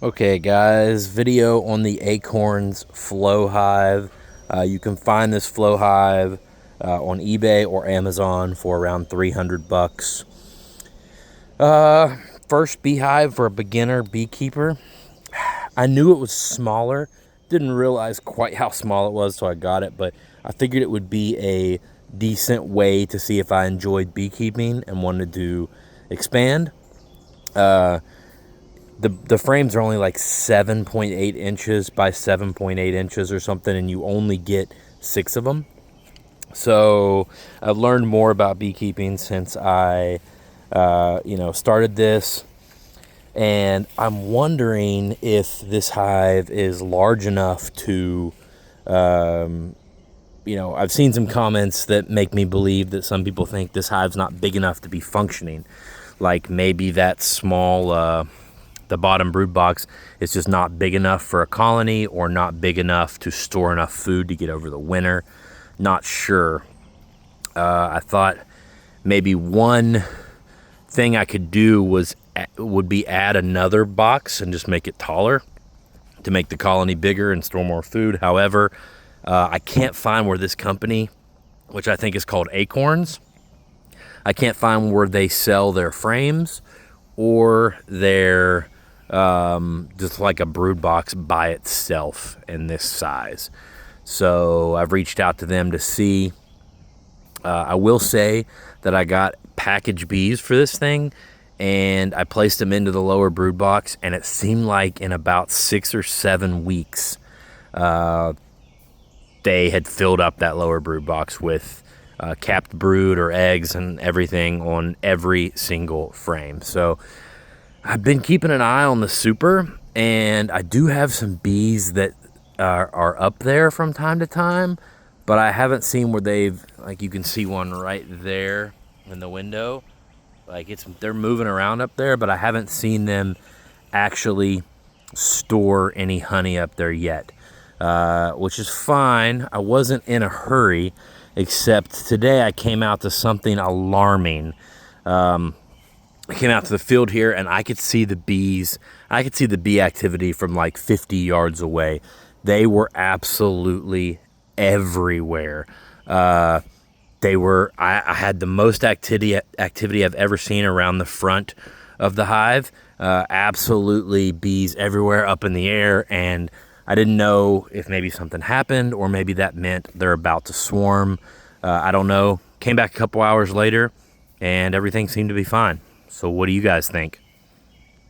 Okay guys, video on the Acorns Flow Hive. You can find this flow hive on eBay or Amazon for around 300 bucks. First beehive for a beginner beekeeper. I knew it was smaller, didn't realize quite how small it was till I got it, but I figured it would be a decent way to see if I enjoyed beekeeping and wanted to expand. The frames are only like 7.8 inches by 7.8 inches or something, and you only get 6 of them. So I've learned more about beekeeping since I started this, and I'm wondering if this hive is large enough to I've seen some comments that make me believe that some people think this hive's not big enough to be functioning, like maybe that small the bottom brood box is just not big enough for a colony, or not big enough to store enough food to get over the winter. Not sure. I thought maybe one thing I could do would be add another box and just make it taller to make the colony bigger and store more food. However, I can't find where this company, which I think is called Acorns, I can't find where they sell their frames or their just like a brood box by itself in this size. So I've reached out to them to see. I will say that I got package bees for this thing, and I placed them into the lower brood box, and it seemed like in about 6 or 7 weeks they had filled up that lower brood box with capped brood or eggs and everything on every single frame. So I've been keeping an eye on the super, and I do have some bees that are up there from time to time, but I haven't seen where they've, like, you can see one right there in the window. Like, they're moving around up there, but I haven't seen them actually store any honey up there yet, which is fine. I wasn't in a hurry, except today I came out to something alarming. I came out to the field here, and I could see the bees. I could see the bee activity from like 50 yards away. They were absolutely everywhere. I had the most activity I've ever seen around the front of the hive. Absolutely bees everywhere, up in the air, and I didn't know if maybe something happened, or maybe that meant they're about to swarm. I don't know. Came back a couple hours later, and everything seemed to be fine. So what do you guys think?